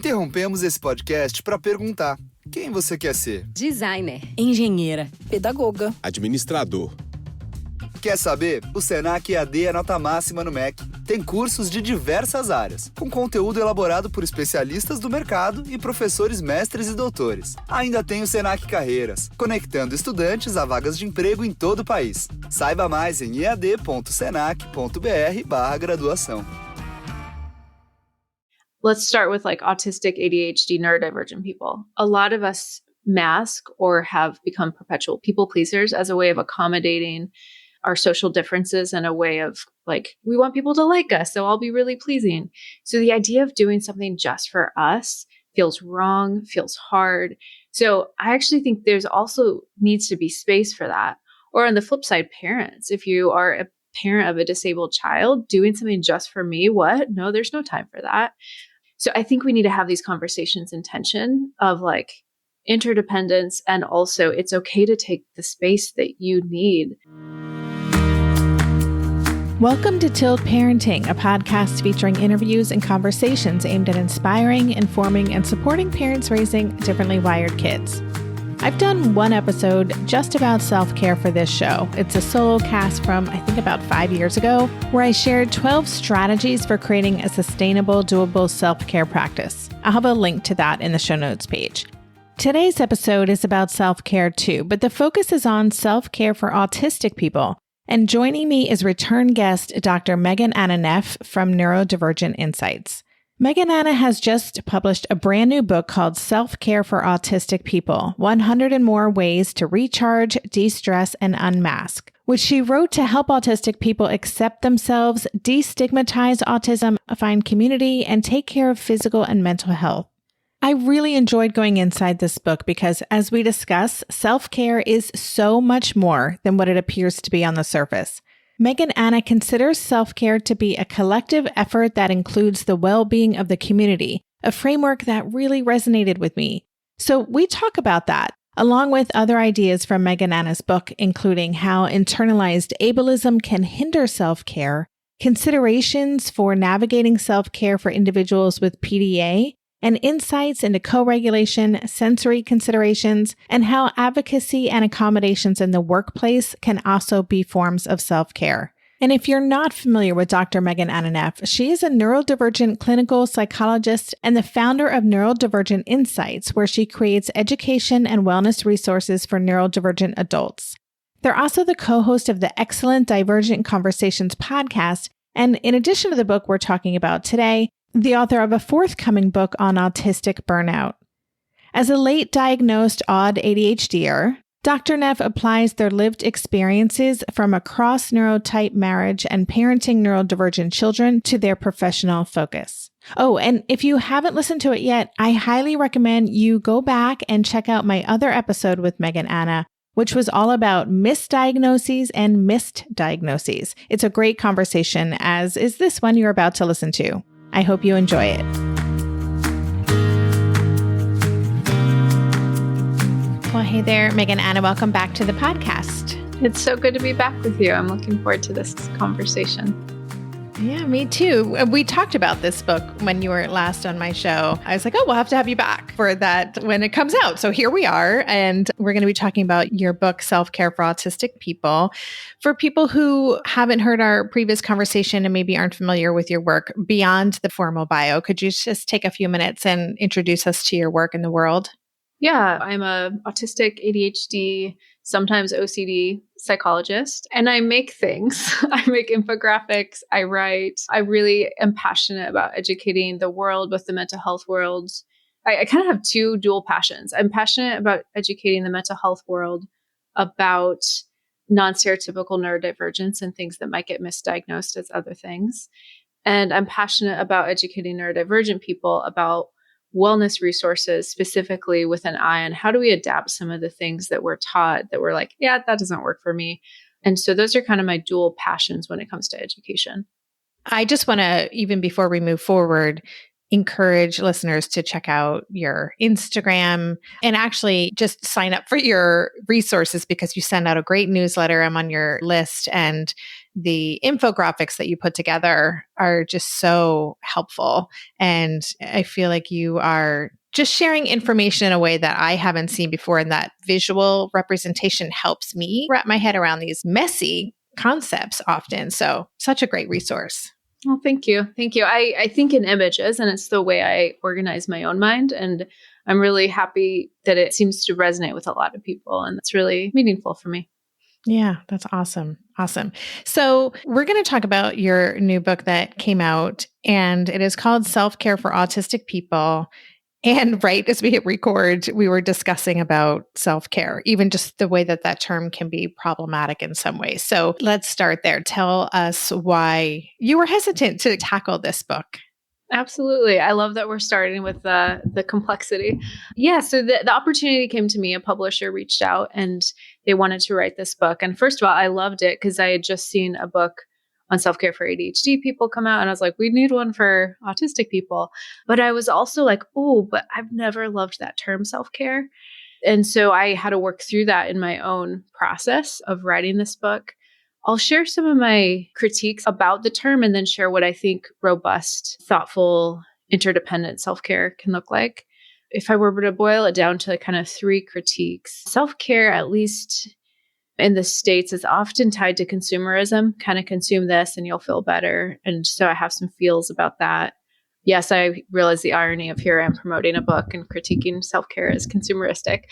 Interrompemos esse podcast para perguntar: quem você quer ser? Designer, engenheira, pedagoga, administrador. Quer saber? O Senac EAD é nota máxima no MEC. Tem cursos de diversas áreas, com conteúdo elaborado por especialistas do mercado e professores mestres e doutores. Ainda tem o Senac Carreiras, conectando estudantes a vagas de emprego em todo o país. Saiba mais em ead.senac.br/graduação. Let's start with like autistic, ADHD, neurodivergent people. A lot of us mask or have become perpetual people pleasers as a way of accommodating our social differences and a way of like, we want people to like us, so I'll be really pleasing. So the idea of doing something just for us feels wrong, feels hard. So I actually think there's also needs to be space for that. Or on the flip side, parents, if you are a parent of a disabled child, doing something just for me, what? No, there's no time for that. So I think we need to have these conversations in tension of like interdependence, and also it's okay to take the space that you need. Welcome to Tilt Parenting, a podcast featuring interviews and conversations aimed at inspiring, informing, and supporting parents raising differently wired kids. I've done one episode just about self-care for this show. It's a solo cast from, I think, about 5 years ago, where I shared 12 strategies for creating a sustainable, doable self-care practice. I'll have a link to that in the show notes page. Today's episode is about self-care too, but the focus is on self-care for autistic people. And joining me is return guest Dr. Anna Neff from Neurodivergent Insights. Anna has just published a brand new book called Self-Care for Autistic People, 100 and More Ways to Recharge, De-Stress, and Unmask, which she wrote to help autistic people accept themselves, destigmatize autism, find community, and take care of physical and mental health. I really enjoyed going inside this book because, as we discuss, self-care is so much more than what it appears to be on the surface. Anna considers self-care to be a collective effort that includes the well-being of the community, a framework that really resonated with me. So we talk about that, along with other ideas from Anna's book, including how internalized ableism can hinder self-care, considerations for navigating self-care for individuals with PDA, and insights into co-regulation, sensory considerations, and how advocacy and accommodations in the workplace can also be forms of self-care. And if you're not familiar with Dr. Anna Neff, she is a neurodivergent clinical psychologist and the founder of Neurodivergent Insights, where she creates education and wellness resources for neurodivergent adults. They're also the co-host of the excellent Divergent Conversations podcast, and in addition to the book we're talking about today, the author of a forthcoming book on autistic burnout. As a late diagnosed AuDHDer, Dr. Neff applies their lived experiences from a cross-neurotype marriage and parenting neurodivergent children to their professional focus. Oh, and if you haven't listened to it yet, I highly recommend you go back and check out my other episode with Anna, which was all about misdiagnoses and missed diagnoses. It's a great conversation, as is this one you're about to listen to. I hope you enjoy it. Well, hey there, Anna. Welcome back to the podcast. It's so good to be back with you. I'm looking forward to this conversation. Yeah, me too. We talked about this book when you were last on my show. I was like, oh, we'll have to have you back for that when it comes out. So here we are. And we're going to be talking about your book, Self-Care for Autistic People. For people who haven't heard our previous conversation and maybe aren't familiar with your work beyond the formal bio, could you just take a few minutes and introduce us to your work in the world? Yeah, I'm a autistic, ADHD, sometimes OCD psychologist, and I make things. I make infographics, I write. I really am passionate about educating the world, both the mental health world. I kind of have two dual passions. I'm passionate about educating the mental health world about non-stereotypical neurodivergence and things that might get misdiagnosed as other things. And I'm passionate about educating neurodivergent people about wellness resources, specifically with an eye on how do we adapt some of the things that we're taught that we're like, yeah, that doesn't work for me. And so those are kind of my dual passions when it comes to education. I just want to, even before we move forward, encourage listeners to check out your Instagram and actually just sign up for your resources because you send out a great newsletter. I'm on your list, and the infographics that you put together are just so helpful. And I feel like you are just sharing information in a way that I haven't seen before. And that visual representation helps me wrap my head around these messy concepts often. So such a great resource. Well, thank you. Thank you. I think in images, and it's the way I organize my own mind. And I'm really happy that it seems to resonate with a lot of people. And it's really meaningful for me. Yeah, that's awesome. Awesome. So we're going to talk about your new book that came out, and it is called Self-Care for Autistic People. And right as we hit record, we were discussing about self-care, even just the way that that term can be problematic in some ways. So let's start there. Tell us why you were hesitant to tackle this book. Absolutely. I love that we're starting with the complexity. Yeah. So the opportunity came to me. A publisher reached out and they wanted to write this book. And first of all, I loved it because I had just seen a book on self-care for ADHD people come out. And I was like, we need one for autistic people. But I was also like, oh, but I've never loved that term self-care. And so I had to work through that in my own process of writing this book. I'll share some of my critiques about the term and then share what I think robust, thoughtful, interdependent self-care can look like. If I were to boil it down to kind of 3 critiques, self-care, at least in the States, is often tied to consumerism, kind of consume this and you'll feel better. And so I have some feels about that. Yes, I realize the irony of here I am promoting a book and critiquing self-care as consumeristic.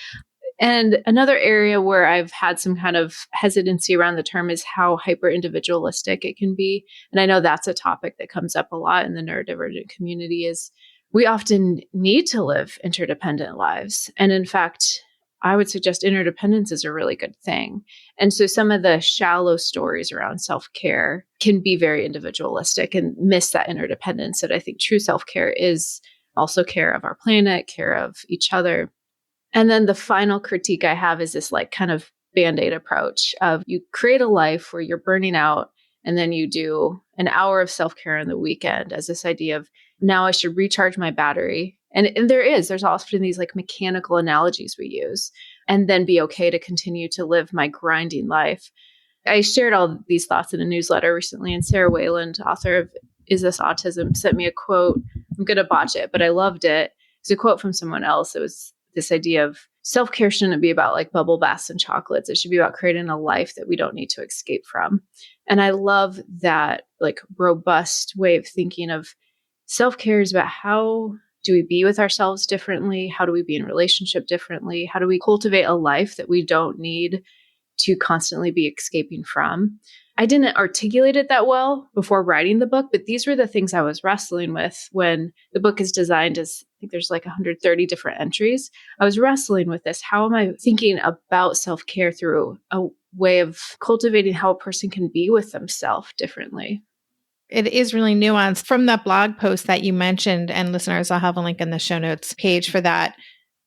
And another area where I've had some kind of hesitancy around the term is how hyper individualistic it can be. And I know that's a topic that comes up a lot in the neurodivergent community is we often need to live interdependent lives. And in fact, I would suggest interdependence is a really good thing. And so some of the shallow stories around self-care can be very individualistic and miss that interdependence that I think true self-care is also care of our planet, care of each other. And then the final critique I have is this like kind of Band-Aid approach of you create a life where you're burning out and then you do an hour of self-care on the weekend as this idea of now I should recharge my battery. And there's often these like mechanical analogies we use and then be okay to continue to live my grinding life. I shared all these thoughts in a newsletter recently, and Sarah Wayland, author of Is This Autism, sent me a quote. I'm going to botch it, but I loved it. It's a quote from someone else. It was this idea of self-care shouldn't be about like bubble baths and chocolates. It should be about creating a life that we don't need to escape from. And I love that like robust way of thinking of self-care is about how do we be with ourselves differently? How do we be in relationship differently? How do we cultivate a life that we don't need to constantly be escaping from? I didn't articulate it that well before writing the book, but these were the things I was wrestling with when the book is designed as, I think there's like 130 different entries. I was wrestling with this. How am I thinking about self-care through a way of cultivating how a person can be with themselves differently? It is really nuanced. From that blog post that you mentioned, and listeners, I'll have a link in the show notes page for that.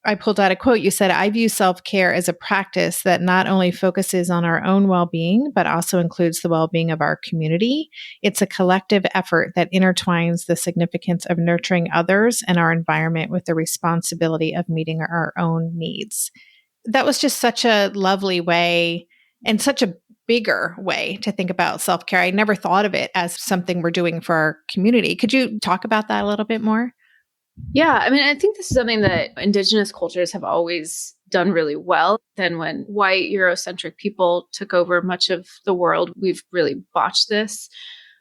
I pulled out a quote. You said, I view self-care as a practice that not only focuses on our own well-being, but also includes the well-being of our community. It's a collective effort that intertwines the significance of nurturing others and our environment with the responsibility of meeting our own needs. That was just such a lovely way and such a bigger way to think about self-care. I never thought of it as something we're doing for our community. Could you talk about that a little bit more? Yeah, I mean, I think this is something that Indigenous cultures have always done really well. Then when white Eurocentric people took over much of the world, we've really botched this.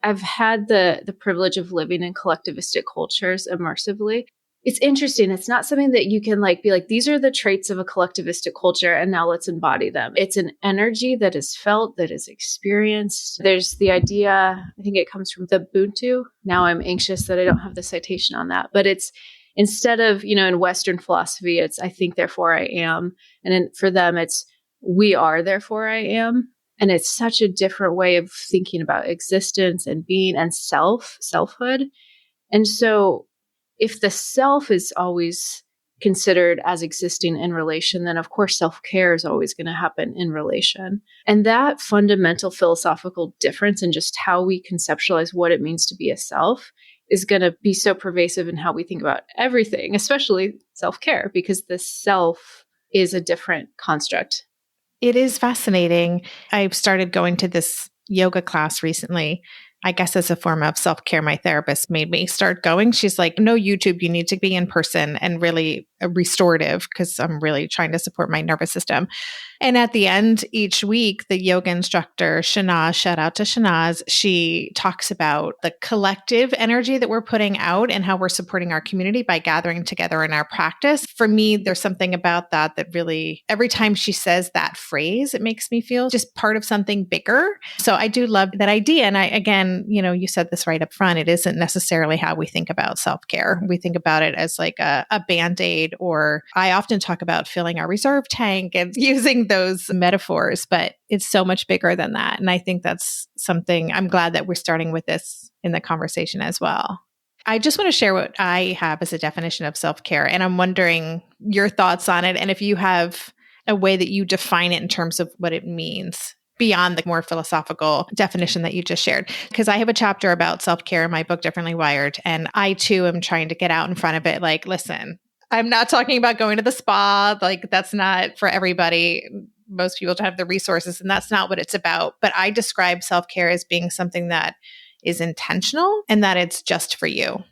I've had the privilege of living in collectivistic cultures immersively. It's interesting. It's not something that you can like be like, these are the traits of a collectivistic culture and now let's embody them. It's an energy that is felt, that is experienced. There's the idea, I think it comes from the Ubuntu. Now I'm anxious that I don't have the citation on that, but it's instead of, in Western philosophy, it's I think, therefore I am. And for them, it's we are, therefore I am. And it's such a different way of thinking about existence and being and selfhood. And so if the self is always considered as existing in relation, then of course self-care is always going to happen in relation. And that fundamental philosophical difference in just how we conceptualize what it means to be a self is going to be so pervasive in how we think about everything, especially self-care, because the self is a different construct. It is fascinating. I've started going to this yoga class recently, I guess as a form of self-care. My therapist made me start going. She's like, no YouTube, you need to be in person and really restorative, because I'm really trying to support my nervous system. And at the end, each week, the yoga instructor, Shanaz, shout out to Shanaz, she talks about the collective energy that we're putting out and how we're supporting our community by gathering together in our practice. For me, there's something about that really, every time she says that phrase, it makes me feel just part of something bigger. So I do love that idea. And again, you said this right up front, it isn't necessarily how we think about self-care. We think about it as like a Band-Aid, or I often talk about filling our reserve tank and using those metaphors, but it's so much bigger than that. And I think that's something I'm glad that we're starting with this in the conversation as well. I just want to share what I have as a definition of self-care, and I'm wondering your thoughts on it, and if you have a way that you define it in terms of what it means beyond the more philosophical definition that you just shared. Because I have a chapter about self-care in my book, Differently Wired, and I too am trying to get out in front of it. Like, listen, I'm not talking about going to the spa. Like, that's not for everybody. Most people don't have the resources, and that's not what it's about. But I describe self-care as being something that is intentional and that it's just for you.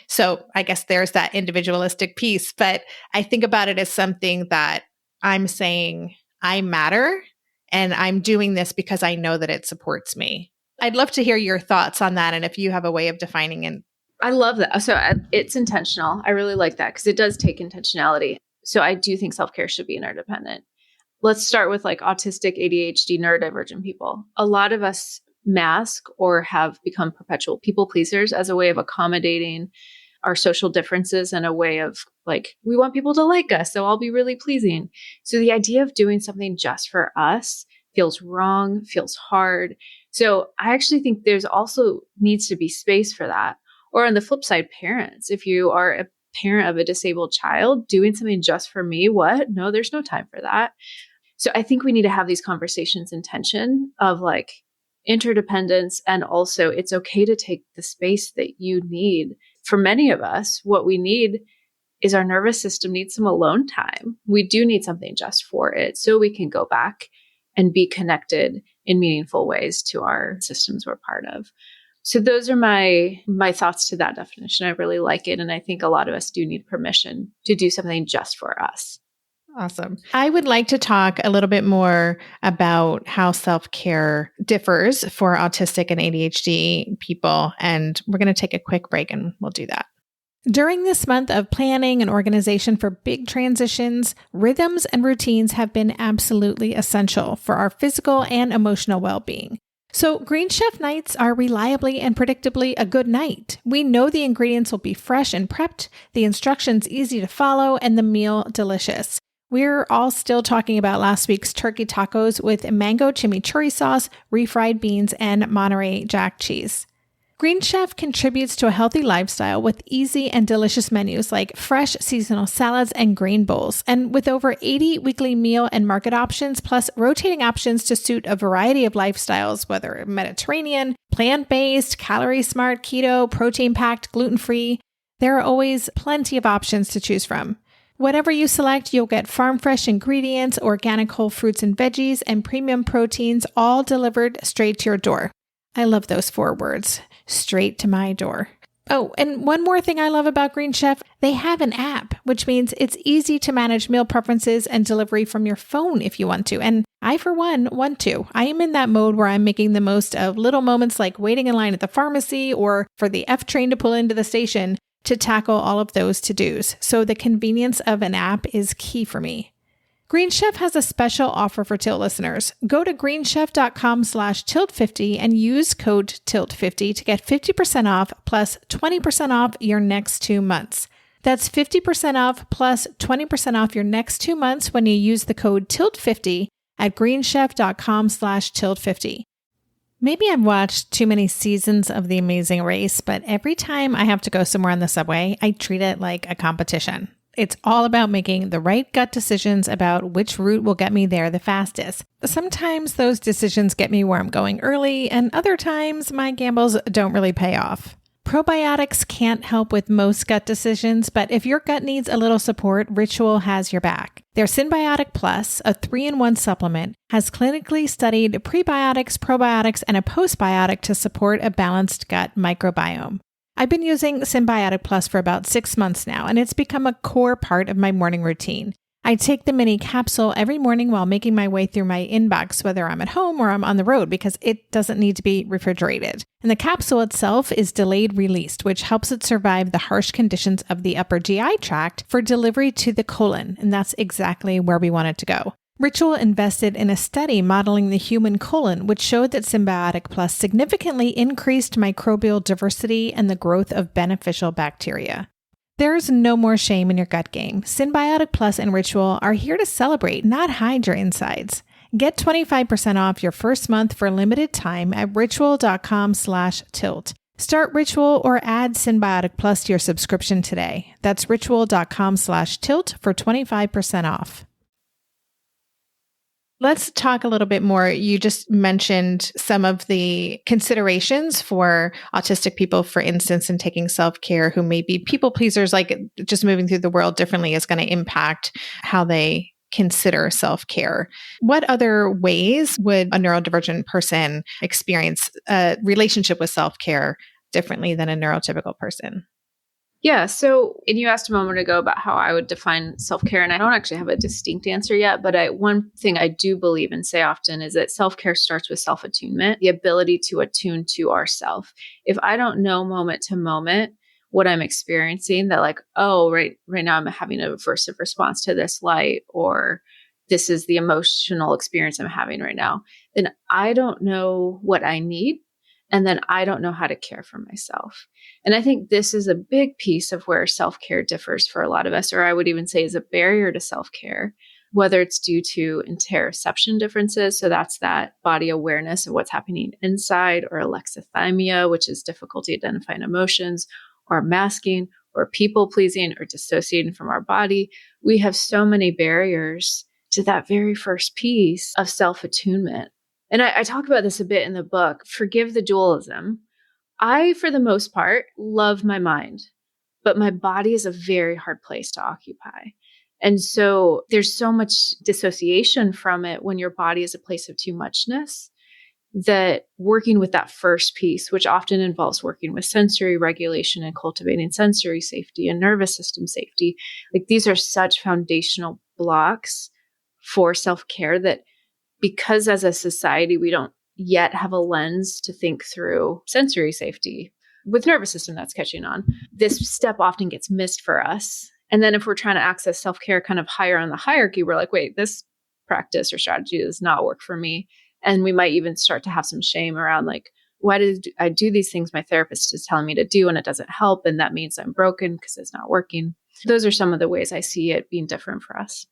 So I guess there's that individualistic piece, but I think about it as something that I'm saying I matter, and I'm doing this because I know that it supports me. I'd love to hear your thoughts on that, and if you have a way of defining it. I love that. So it's intentional. I really like that because it does take intentionality. So I do think self-care should be interdependent. Let's start with like autistic, ADHD, neurodivergent people. A lot of us mask or have become perpetual people pleasers as a way of accommodating our social differences and a way of like, we want people to like us, so I'll be really pleasing. So the idea of doing something just for us feels wrong, feels hard. So I actually think there's also needs to be space for that. Or on the flip side, parents, if you are a parent of a disabled child, doing something just for me, what? No, there's no time for that. So I think we need to have these conversations in tension of like interdependence, and also it's okay to take the space that you need. For many of us, what we need is our nervous system needs some alone time. We do need something just for it so we can go back and be connected in meaningful ways to our systems we're part of. So those are my thoughts to that definition. I really like it. And I think a lot of us do need permission to do something just for us. Awesome. I would like to talk a little bit more about how self-care differs for autistic and ADHD people. And we're going to take a quick break and we'll do that. During this month of planning and organization for big transitions, rhythms and routines have been absolutely essential for our physical and emotional well-being. So Green Chef nights are reliably and predictably a good night. We know the ingredients will be fresh and prepped, the instructions easy to follow, and the meal delicious. We're all still talking about last week's turkey tacos with mango chimichurri sauce, refried beans, and Monterey Jack cheese. Green Chef contributes to a healthy lifestyle with easy and delicious menus like fresh seasonal salads and grain bowls. And with over 80 weekly meal and market options, plus rotating options to suit a variety of lifestyles, whether Mediterranean, plant-based, calorie-smart, keto, protein-packed, gluten-free, there are always plenty of options to choose from. Whatever you select, you'll get farm-fresh ingredients, organic whole fruits and veggies, and premium proteins, all delivered straight to your door. I love those 4 words, straight to my door. Oh, and one more thing I love about Green Chef, they have an app, which means it's easy to manage meal preferences and delivery from your phone if you want to. And I, for one, want to. I am in that mode where I'm making the most of little moments like waiting in line at the pharmacy or for the F train to pull into the station to tackle all of those to-dos. So the convenience of an app is key for me. Green Chef has a special offer for Tilt listeners. Go to greenchef.com/tilt50 and use code TILT50 to get 50% off plus 20% off your next 2 months. That's 50% off plus 20% off your next 2 months when you use the code TILT50 at greenchef.com/tilt50. Maybe I've watched too many seasons of The Amazing Race, but every time I have to go somewhere on the subway, I treat it like a competition. It's all about making the right gut decisions about which route will get me there the fastest. Sometimes those decisions get me where I'm going early, and other times my gambles don't really pay off. Probiotics can't help with most gut decisions, but if your gut needs a little support, Ritual has your back. Their Synbiotic Plus, a 3-in-1 supplement, has clinically studied prebiotics, probiotics, and a postbiotic to support a balanced gut microbiome. I've been using Synbiotic Plus for about 6 months now, and it's become a core part of my morning routine. I take the mini capsule every morning while making my way through my inbox, whether I'm at home or I'm on the road, because it doesn't need to be refrigerated. And the capsule itself is delayed released, which helps it survive the harsh conditions of the upper GI tract for delivery to the colon. And that's exactly where we want it to go. Ritual invested in a study modeling the human colon, which showed that Synbiotic Plus significantly increased microbial diversity and the growth of beneficial bacteria. There's no more shame in your gut game. Synbiotic Plus and Ritual are here to celebrate, not hide your insides. Get 25% off your first month for a limited time at ritual.com/tilt. Start Ritual or add Synbiotic Plus to your subscription today. That's ritual.com/tilt for 25% off. Let's talk a little bit more. You just mentioned some of the considerations for autistic people, for instance, in taking self-care, who may be people pleasers, like just moving through the world differently is going to impact how they consider self-care. What other ways would a neurodivergent person experience a relationship with self-care differently than a neurotypical person? Yeah. So, and you asked a moment ago about how I would define self-care, and I don't actually have a distinct answer yet, but one thing I do believe and say often is that self-care starts with self-attunement, the ability to attune to ourself. If I don't know moment to moment what I'm experiencing, that like, oh, right now I'm having a aversive response to this light, or this is the emotional experience I'm having right now, then I don't know what I need. And then I don't know how to care for myself. And I think this is a big piece of where self-care differs for a lot of us, or I would even say is a barrier to self-care, whether it's due to interoception differences. So that's that body awareness of what's happening inside, or alexithymia, which is difficulty identifying emotions, or masking, or people pleasing, or dissociating from our body. We have so many barriers to that very first piece of self-attunement. And I talk about this a bit in the book, Forgive the Dualism. I, for the most part, love my mind, but my body is a very hard place to occupy. And so there's so much dissociation from it when your body is a place of too muchness, that working with that first piece, which often involves working with sensory regulation and cultivating sensory safety and nervous system safety, like these are such foundational blocks for self-care that, because as a society, we don't yet have a lens to think through sensory safety with nervous system that's catching on, this step often gets missed for us. And then if we're trying to access self-care kind of higher on the hierarchy, we're like, wait, this practice or strategy does not work for me. And we might even start to have some shame around like, why did I do these things my therapist is telling me to do and it doesn't help? And that means I'm broken because it's not working. Those are some of the ways I see it being different for us.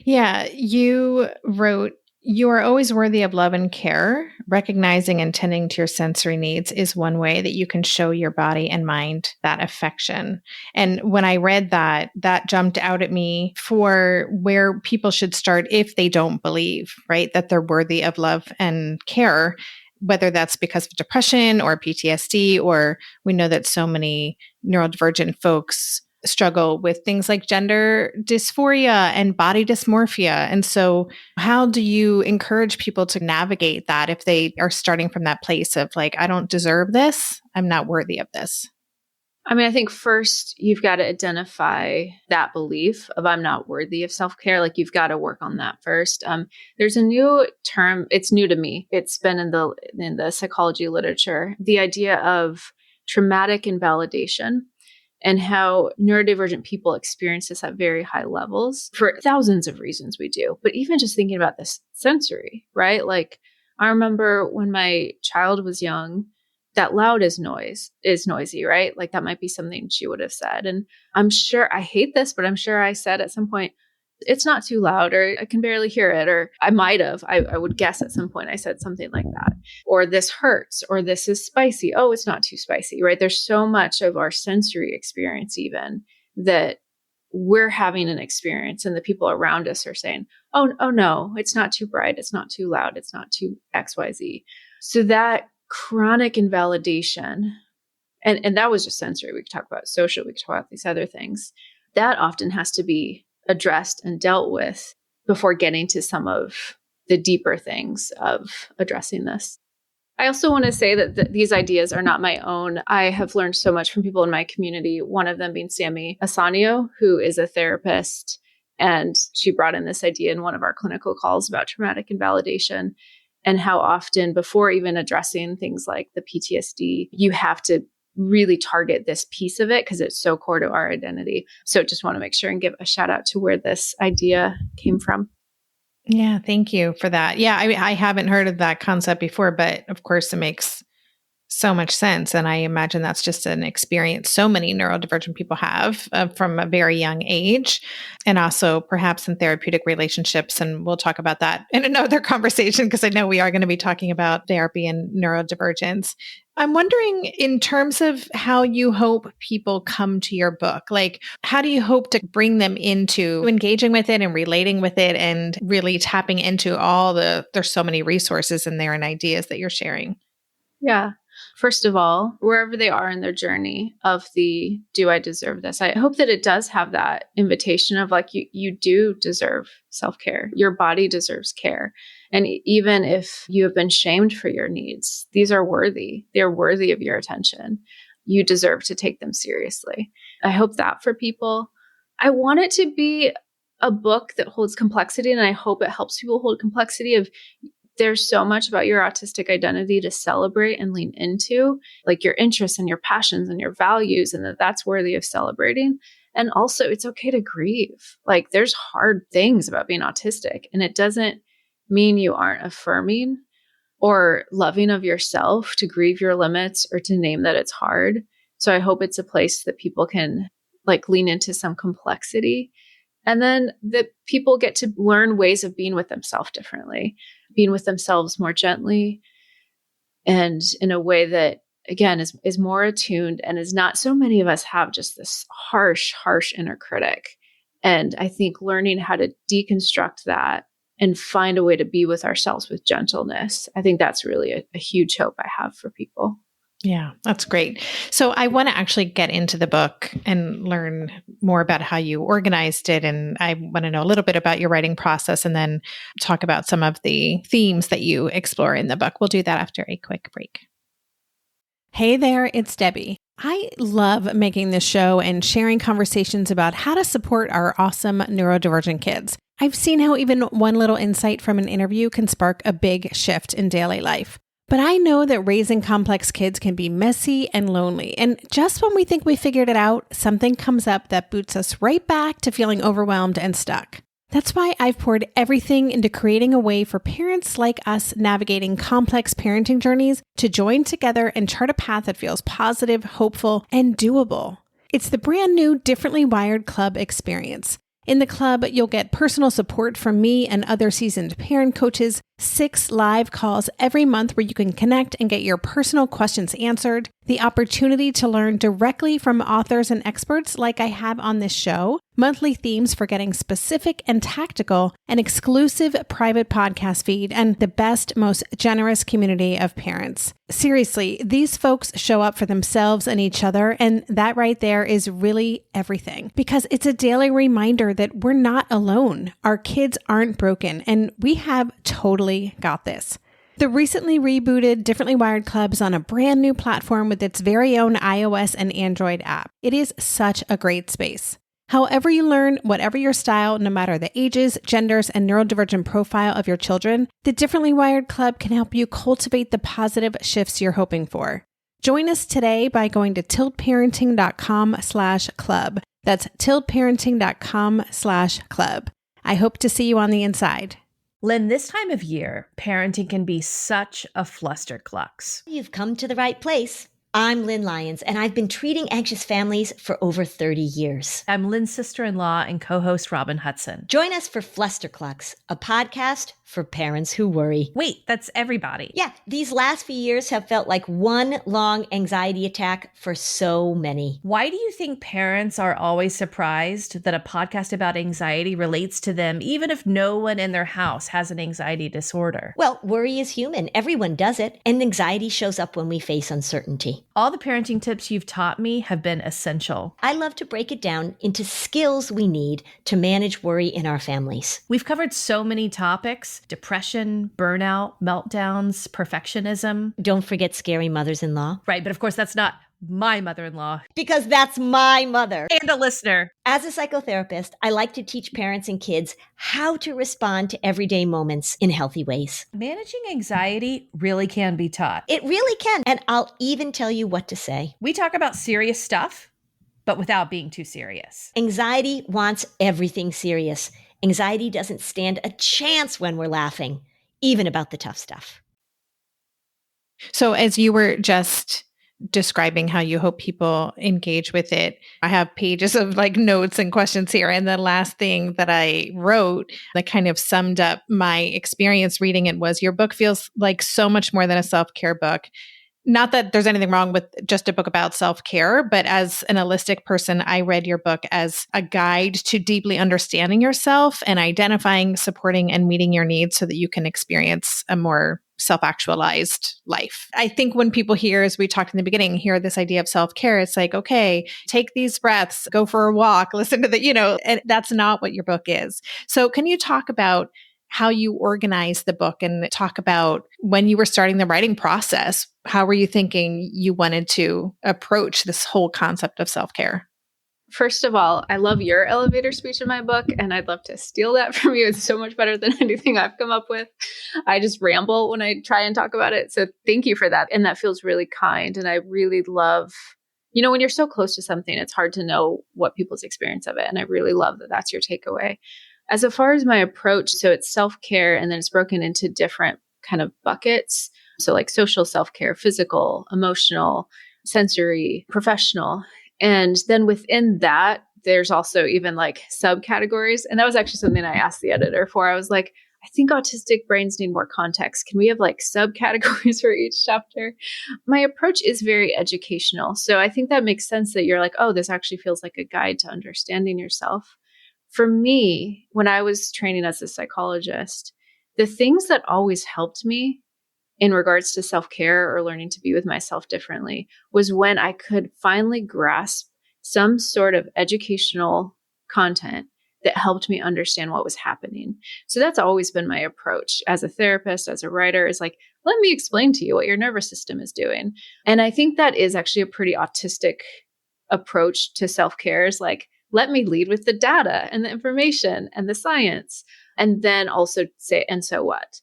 Yeah, you wrote, you are always worthy of love and care. Recognizing and tending to your sensory needs is one way that you can show your body and mind that affection. And when I read that, that jumped out at me for where people should start if they don't believe, right, that they're worthy of love and care, whether that's because of depression or PTSD, or we know that so many neurodivergent folks struggle with things like gender dysphoria and body dysmorphia. And so how do you encourage people to navigate that if they are starting from that place of like, I don't deserve this, I'm not worthy of this? I mean, I think first you've got to identify that belief of I'm not worthy of self-care. Like you've got to work on that first. There's a new term. It's new to me. It's been in the psychology literature, the idea of traumatic invalidation, and how neurodivergent people experience this at very high levels for thousands of reasons we do. But even just thinking about this sensory, right? Like I remember when my child was young, that loud is noisy, right? Like that might be something she would have said. And I'm sure, I hate this, but I'm sure I said at some point, it's not too loud, or I can barely hear it, or I might have, I would guess at some point I said something like that, or this hurts, or this is spicy. Oh, it's not too spicy, right? There's so much of our sensory experience even that we're having an experience and the people around us are saying, oh no, it's not too bright. It's not too loud. It's not too XYZ. So that chronic invalidation, and that was just sensory. We could talk about social, we could talk about these other things. That often has to be addressed and dealt with before getting to some of the deeper things of addressing this. I also want to say that these ideas are not my own. I have learned so much from people in my community, one of them being Sammy Asanio, who is a therapist. And she brought in this idea in one of our clinical calls about traumatic invalidation and how often before even addressing things like the PTSD, you have to really target this piece of it because it's so core to our identity. So just want to make sure and give a shout out to where this idea came from. Yeah, thank you for that. Yeah, I haven't heard of that concept before, but of course it makes so much sense. And I imagine that's just an experience so many neurodivergent people have from a very young age, and also perhaps in therapeutic relationships. And we'll talk about that in another conversation because I know we are going to be talking about therapy and neurodivergence. I'm wondering, in terms of how you hope people come to your book, like how do you hope to bring them into engaging with it and relating with it and really tapping into there's so many resources in there and ideas that you're sharing? Yeah. First of all, wherever they are in their journey of the, do I deserve this? I hope that it does have that invitation of like, you do deserve self-care. Your body deserves care. And even if you have been shamed for your needs, these are worthy. They're worthy of your attention. You deserve to take them seriously. I hope that for people. I want it to be a book that holds complexity, and I hope it helps people hold complexity of there's so much about your autistic identity to celebrate and lean into, like your interests and your passions and your values, and that's worthy of celebrating. And also, it's okay to grieve. Like there's hard things about being autistic, and it doesn't mean you aren't affirming or loving of yourself to grieve your limits or to name that it's hard. So I hope it's a place that people can like lean into some complexity. And then that people get to learn ways of being with themselves differently, being with themselves more gently and in a way that, again, is more attuned and is not, so many of us have just this harsh inner critic. And I think learning how to deconstruct that and find a way to be with ourselves with gentleness, I think that's really a huge hope I have for people. Yeah, that's great. So I want to actually get into the book and learn more about how you organized it. And I want to know a little bit about your writing process and then talk about some of the themes that you explore in the book. We'll do that after a quick break. Hey there, it's Debbie. I love making this show and sharing conversations about how to support our awesome neurodivergent kids. I've seen how even one little insight from an interview can spark a big shift in daily life. But I know that raising complex kids can be messy and lonely. And just when we think we figured it out, something comes up that boots us right back to feeling overwhelmed and stuck. That's why I've poured everything into creating a way for parents like us navigating complex parenting journeys to join together and chart a path that feels positive, hopeful, and doable. It's the brand new Differently Wired Club experience. In the club, you'll get personal support from me and other seasoned parent coaches, 6 live calls every month where you can connect and get your personal questions answered, the opportunity to learn directly from authors and experts like I have on this show, monthly themes for getting specific and tactical, an exclusive private podcast feed, and the best, most generous community of parents. Seriously, these folks show up for themselves and each other, and that right there is really everything, because it's a daily reminder that we're not alone. Our kids aren't broken, and we have totally got this. The recently rebooted Differently Wired Club is on a brand new platform with its very own iOS and Android app. It is such a great space. However you learn, whatever your style, no matter the ages, genders, and neurodivergent profile of your children, the Differently Wired Club can help you cultivate the positive shifts you're hoping for. Join us today by going to tiltparenting.com/club. That's tiltparenting.com/club. I hope to see you on the inside. Lynn, this time of year, parenting can be such a flusterclux. You've come to the right place. I'm Lynn Lyons, and I've been treating anxious families for over 30 years. I'm Lynn's sister-in-law and co-host Robin Hudson. Join us for Flusterclux, a podcast for parents who worry. Wait, that's everybody. Yeah, these last few years have felt like one long anxiety attack for so many. Why do you think parents are always surprised that a podcast about anxiety relates to them, even if no one in their house has an anxiety disorder? Well, worry is human. Everyone does it. And anxiety shows up when we face uncertainty. me. All the parenting tips you've taught me have been essential. I love to break it down into skills we need to manage worry in our families. We've covered so many topics: depression, burnout, meltdowns, perfectionism. Don't forget scary mothers-in-law. Right, but of course that's not my mother-in-law. Because that's my mother. And a listener. As a psychotherapist, I like to teach parents and kids how to respond to everyday moments in healthy ways. Managing anxiety really can be taught. It really can. And I'll even tell you what to say. We talk about serious stuff, but without being too serious. Anxiety wants everything serious. Anxiety doesn't stand a chance when we're laughing, even about the tough stuff. So as you were just describing how you hope people engage with it, I have pages of like notes and questions here. And the last thing that I wrote that kind of summed up my experience reading it was, your book feels like so much more than a self-care book. Not that there's anything wrong with just a book about self-care, but as an holistic person, I read your book as a guide to deeply understanding yourself and identifying, supporting, and meeting your needs so that you can experience a more self-actualized life. I think when people hear, as we talked in the beginning, hear this idea of self-care, it's like, okay, take these breaths, go for a walk, listen to and that's not what your book is. So can you talk about how you organized the book and talk about when you were starting the writing process, how were you thinking you wanted to approach this whole concept of self-care? First of all, I love your elevator speech in my book, and I'd love to steal that from you. It's so much better than anything I've come up with. I just ramble when I try and talk about it. So thank you for that. And that feels really kind. And I really love, when you're so close to something, it's hard to know what people's experience of it. And I really love that that's your takeaway. As far as my approach, so it's self-care, and then it's broken into different kind of buckets. So like social self-care, physical, emotional, sensory, professional. And then within that, there's also even like subcategories. And that was actually something I asked the editor for. I was like, I think autistic brains need more context. Can we have like subcategories for each chapter? My approach is very educational. So I think that makes sense that you're like, oh, this actually feels like a guide to understanding yourself. For me, when I was training as a psychologist, the things that always helped me in regards to self-care or learning to be with myself differently was when I could finally grasp some sort of educational content that helped me understand what was happening. So that's always been my approach as a therapist, as a writer, is like, let me explain to you what your nervous system is doing. And I think that is actually a pretty autistic approach to self-care, is like, let me lead with the data and the information and the science, and then also say, and so what?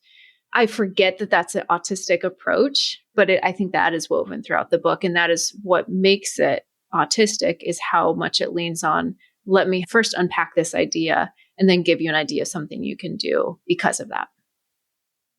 I forget that that's an autistic approach, but I think that is woven throughout the book. And that is what makes it autistic, is how much it leans on, let me first unpack this idea and then give you an idea of something you can do because of that.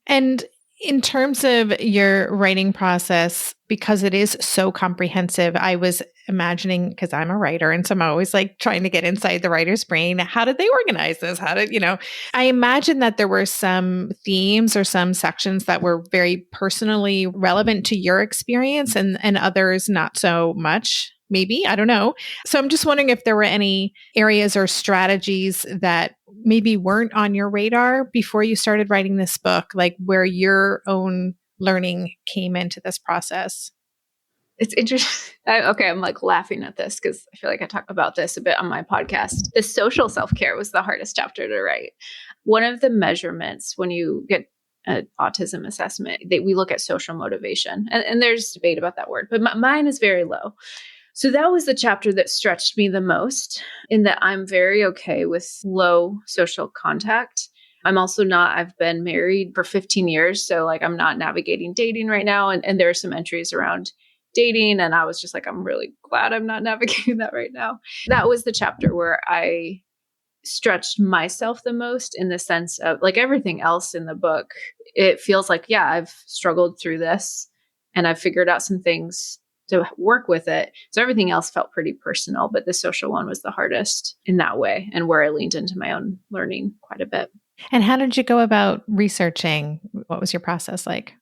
And in terms of your writing process, because it is so comprehensive, I was imagining, because I'm a writer, and so I'm always like trying to get inside the writer's brain. How did they organize this? I imagine that there were some themes or some sections that were very personally relevant to your experience and others not so much. Maybe, I don't know. So I'm just wondering if there were any areas or strategies that maybe weren't on your radar before you started writing this book, like where your own learning came into this process. It's interesting. I'm like laughing at this because I feel like I talk about this a bit on my podcast. The social self-care was the hardest chapter to write. One of the measurements when you get an autism assessment, we look at social motivation. And there's debate about that word, but mine is very low. So that was the chapter that stretched me the most, in that I'm very okay with low social contact. I'm also not, I've been married for 15 years. So like, I'm not navigating dating right now. And there are some entries around dating. And I was just like, I'm really glad I'm not navigating that right now. That was the chapter where I stretched myself the most, in the sense of, like, everything else in the book, it feels like, yeah, I've struggled through this and I've figured out some things to work with it. So everything else felt pretty personal, but the social one was the hardest in that way, and where I leaned into my own learning quite a bit. And how did you go about researching? What was your process like?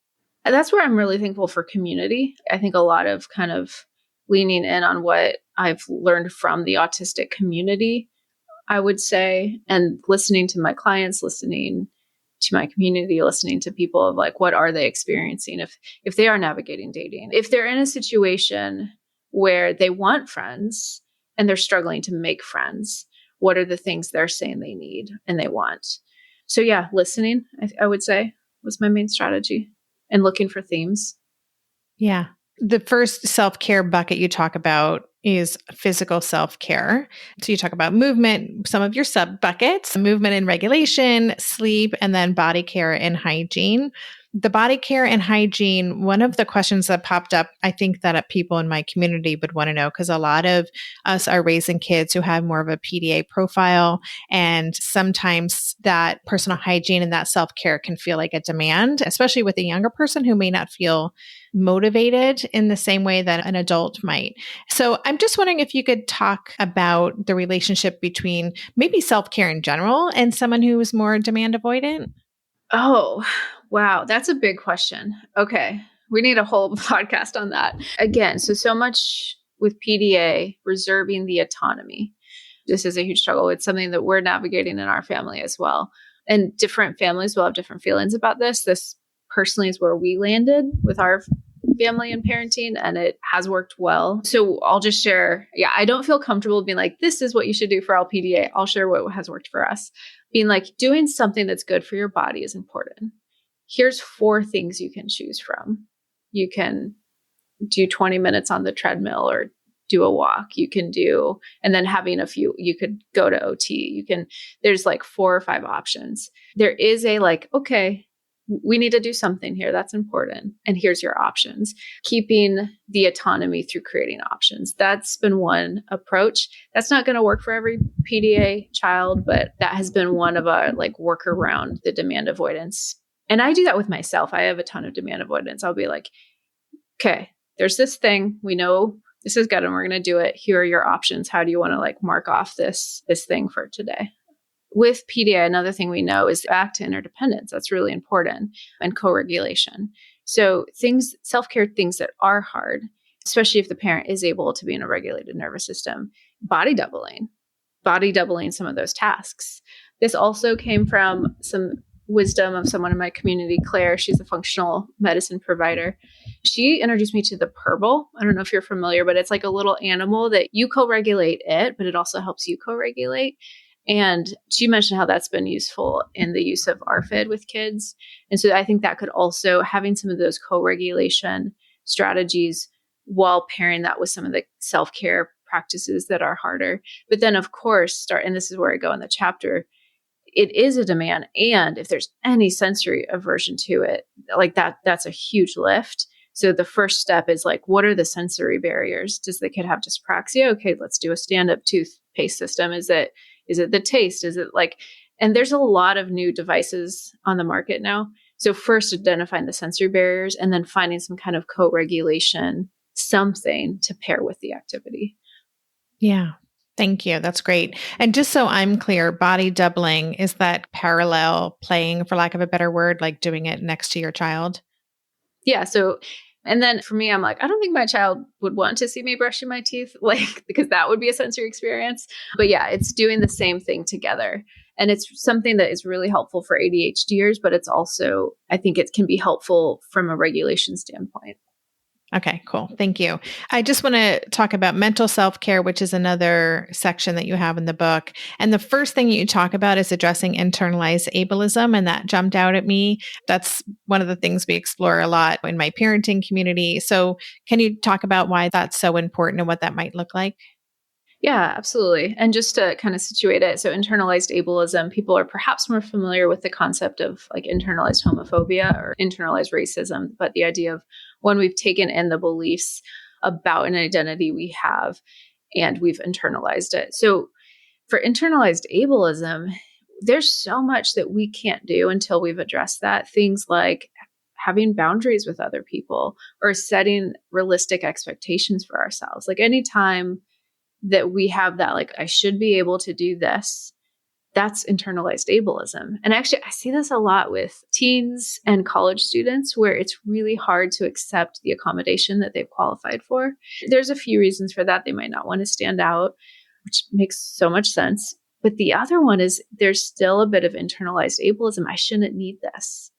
And that's where I'm really thankful for community. I think a lot of kind of leaning in on what I've learned from the autistic community, I would say, and listening to my clients, listening to my community, listening to people of like, what are they experiencing if they are navigating dating? If they're in a situation where they want friends and they're struggling to make friends, what are the things they're saying they need and they want? So yeah, listening, I would say, was my main strategy, and looking for themes. Yeah. The first self-care bucket you talk about is physical self-care. So you talk about movement, some of your sub buckets, movement and regulation, sleep, and then body care and hygiene. The body care and hygiene, one of the questions that popped up, I think that people in my community would want to know, because a lot of us are raising kids who have more of a PDA profile. And sometimes that personal hygiene and that self-care can feel like a demand, especially with a younger person who may not feel motivated in the same way that an adult might. So I'm just wondering if you could talk about the relationship between maybe self-care in general and someone who is more demand avoidant. Oh, wow. That's a big question. Okay. We need a whole podcast on that. Again, so much with PDA, reserving the autonomy. This is a huge struggle. It's something that we're navigating in our family as well. And different families will have different feelings about this. This personally is where we landed with our family and parenting, and it has worked well. So I'll just share. Yeah, I don't feel comfortable being like, this is what you should do for all PDA. I'll share what has worked for us. Being like, doing something that's good for your body is important. Here's 4 things you can choose from. You can do 20 minutes on the treadmill or do a walk. You can do, and then having a few, you could go to OT. There's like 4 or 5 options. There is a like, okay, we need to do something here. That's important. And here's your options. Keeping the autonomy through creating options. That's been one approach. That's not going to work for every PDA child, but that has been one of our like work around the demand avoidance. And I do that with myself. I have a ton of demand avoidance. I'll be like, okay, there's this thing. We know this is good and we're going to do it. Here are your options. How do you want to like mark off this thing for today? With PDA, another thing we know is back to interdependence. That's really important, and co-regulation. So self-care things that are hard, especially if the parent is able to be in a regulated nervous system, body doubling some of those tasks. This also came from some wisdom of someone in my community, Claire. She's a functional medicine provider. She introduced me to the purple. I don't know if you're familiar, but it's like a little animal that you co-regulate it, but it also helps you co-regulate. And she mentioned how that's been useful in the use of ARFID with kids. And so I think that could also, having some of those co-regulation strategies while pairing that with some of the self-care practices that are harder. But then, of course, and this is where I go in the chapter, it is a demand. And if there's any sensory aversion to it, like that's a huge lift. So the first step is like, what are the sensory barriers? Does the kid have dyspraxia? Okay, let's do a stand-up toothpaste system. Is it the taste? Is it like, and there's a lot of new devices on the market now. So first identifying the sensory barriers and then finding some kind of co-regulation, something to pair with the activity. Yeah. Thank you. That's great. And just so I'm clear, body doubling, is that parallel playing, for lack of a better word, like doing it next to your child? Yeah. So, and then for me, I'm like, I don't think my child would want to see me brushing my teeth, like, because that would be a sensory experience. But yeah, it's doing the same thing together. And it's something that is really helpful for ADHDers, but it's also, I think it can be helpful from a regulation standpoint. Okay, cool. Thank you. I just want to talk about mental self-care, which is another section that you have in the book. And the first thing you talk about is addressing internalized ableism. And that jumped out at me. That's one of the things we explore a lot in my parenting community. So can you talk about why that's so important and what that might look like? Yeah, absolutely. And just to kind of situate it, so internalized ableism, people are perhaps more familiar with the concept of like internalized homophobia or internalized racism, but the idea of when we've taken in the beliefs about an identity we have and we've internalized it. So for internalized ableism, there's so much that we can't do until we've addressed that. Things like having boundaries with other people or setting realistic expectations for ourselves. Like anytime that we have that, like, I should be able to do this, that's internalized ableism. And actually, I see this a lot with teens and college students where it's really hard to accept the accommodation that they've qualified for. There's a few reasons for that. They might not want to stand out, which makes so much sense. But the other one is there's still a bit of internalized ableism. I shouldn't need this.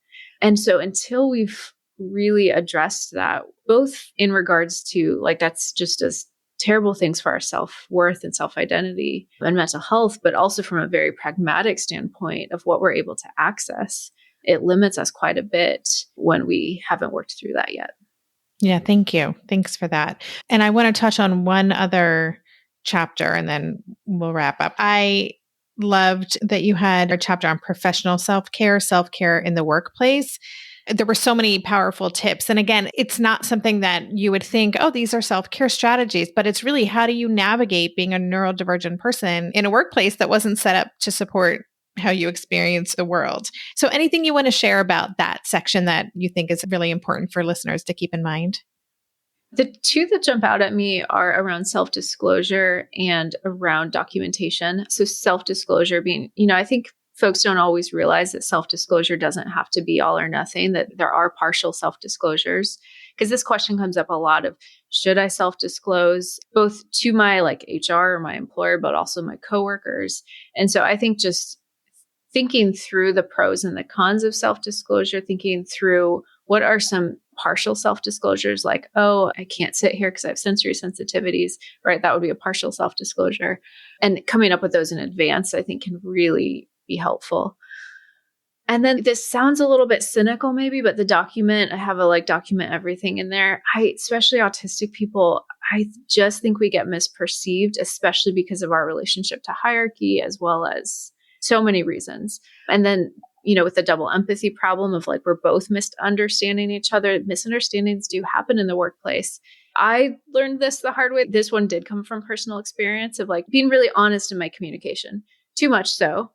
And so until we've really addressed that, both in regards to like, that's just as terrible things for our self-worth and self-identity and mental health, but also from a very pragmatic standpoint of what we're able to access, it limits us quite a bit when we haven't worked through that yet. Yeah, thank you. Thanks for that. And I want to touch on one other chapter and then we'll wrap up. I loved that you had a chapter on professional self-care in the workplace. There were so many powerful tips. And again, it's not something that you would think, oh, these are self-care strategies, but it's really how do you navigate being a neurodivergent person in a workplace that wasn't set up to support how you experience the world. So anything you want to share about that section that you think is really important for listeners to keep in mind? The two that jump out at me are around self-disclosure and around documentation. So self-disclosure being, I think folks don't always realize that self-disclosure doesn't have to be all or nothing, that there are partial self-disclosures. Because this question comes up a lot of, should I self-disclose both to my like HR or my employer, but also my coworkers? And so I think just thinking through the pros and the cons of self-disclosure, thinking through what are some partial self-disclosures like, oh, I can't sit here because I have sensory sensitivities, right? That would be a partial self-disclosure. And coming up with those in advance, I think can really be helpful. And then this sounds a little bit cynical maybe, but the document, I have a like document everything in there. Especially autistic people, I just think we get misperceived, especially because of our relationship to hierarchy, as well as so many reasons. And then, with the double empathy problem of like, we're both misunderstanding each other. Misunderstandings do happen in the workplace. I learned this the hard way. This one did come from personal experience of like being really honest in my communication, too much so.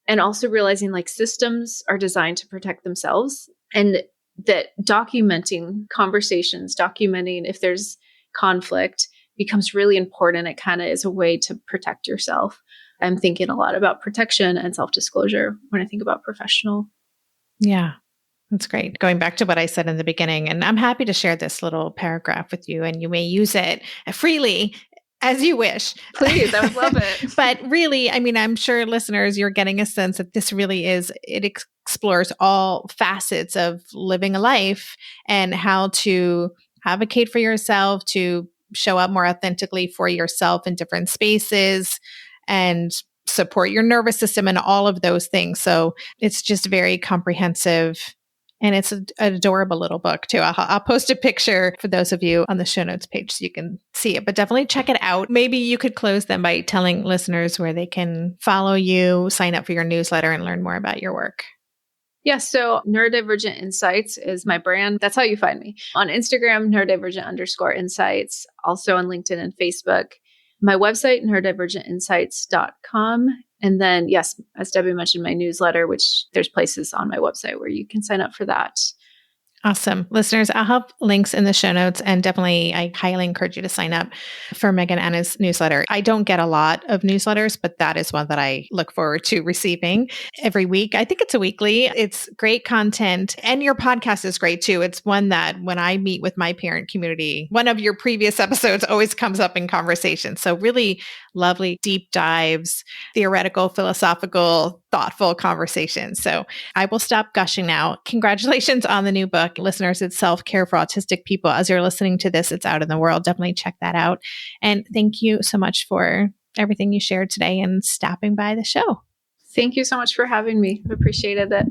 And also realizing like systems are designed to protect themselves, and that documenting conversations, documenting if there's conflict becomes really important. It kind of is a way to protect yourself. I'm thinking a lot about protection and self-disclosure when I think about professional. Yeah, that's great. Going back to what I said in the beginning, and I'm happy to share this little paragraph with you, and you may use it freely as you wish. Please, I would love it. But really, I'm sure listeners, you're getting a sense that this really it explores all facets of living a life and how to advocate for yourself, to show up more authentically for yourself in different spaces, and support your nervous system and all of those things. So it's just very comprehensive. And it's an adorable little book too. I'll post a picture for those of you on the show notes page so you can see it, but definitely check it out. Maybe you could close them by telling listeners where they can follow you, sign up for your newsletter, and learn more about your work. Yeah, so Neurodivergent Insights is my brand. That's how you find me. On Instagram, neurodivergent_insights, also on LinkedIn and Facebook. My website, neurodivergentinsights.com. And then, yes, as Debbie mentioned, my newsletter, which there's places on my website where you can sign up for that. Awesome. Listeners, I'll have links in the show notes, and definitely I highly encourage you to sign up for Meg and Anna's newsletter. I don't get a lot of newsletters, but that is one that I look forward to receiving every week. I think it's a weekly. It's great content, and your podcast is great too. It's one that when I meet with my parent community, one of your previous episodes always comes up in conversation. So really lovely deep dives, theoretical, philosophical, thoughtful conversations. So I will stop gushing now. Congratulations on the new book. Listeners, it's Self-Care for Autistic People. As you're listening to this, it's out in the world. Definitely check that out. And thank you so much for everything you shared today and stopping by the show. Thank you so much for having me. I appreciated it.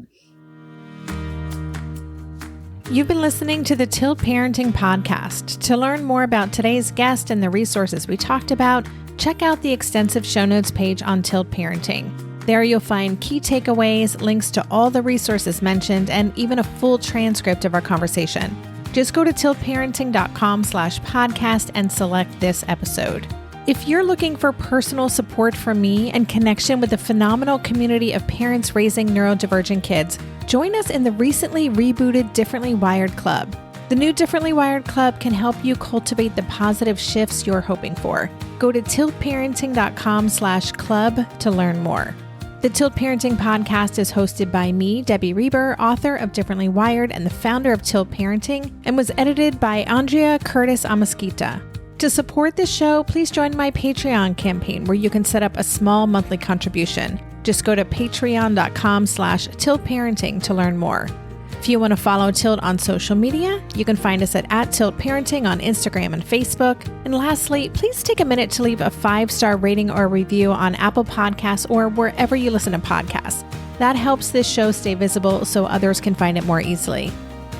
You've been listening to the Tilt Parenting Podcast. To learn more about today's guest and the resources we talked about, check out the extensive show notes page on Tilt Parenting. There you'll find key takeaways, links to all the resources mentioned, and even a full transcript of our conversation. Just go to tiltparenting.com/podcast and select this episode. If you're looking for personal support from me and connection with the phenomenal community of parents raising neurodivergent kids, join us in the recently rebooted Differently Wired Club. The new Differently Wired Club can help you cultivate the positive shifts you're hoping for. Go to tiltparenting.com/club to learn more. The Tilt Parenting Podcast is hosted by me, Debbie Reber, author of Differently Wired and the founder of Tilt Parenting, and was edited by Andrea Curtis Amasquita. To support this show, please join my Patreon campaign where you can set up a small monthly contribution. Just go to patreon.com/tiltparenting to learn more. If you want to follow Tilt on social media, you can find us at @tiltparenting on Instagram and Facebook. And lastly, please take a minute to leave a 5-star rating or review on Apple Podcasts or wherever you listen to podcasts. That helps this show stay visible so others can find it more easily.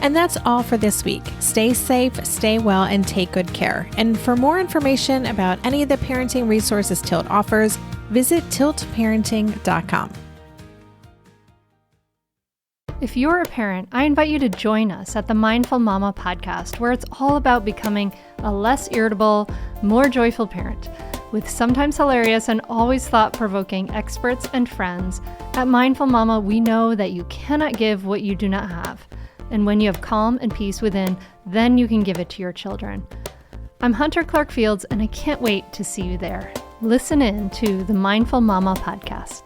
And that's all for this week. Stay safe, stay well, and take good care. And for more information about any of the parenting resources Tilt offers, visit tiltparenting.com. If you're a parent, I invite you to join us at the Mindful Mama podcast, where it's all about becoming a less irritable, more joyful parent. With sometimes hilarious and always thought-provoking experts and friends, at Mindful Mama, we know that you cannot give what you do not have. And when you have calm and peace within, then you can give it to your children. I'm Hunter Clark Fields, and I can't wait to see you there. Listen in to the Mindful Mama podcast.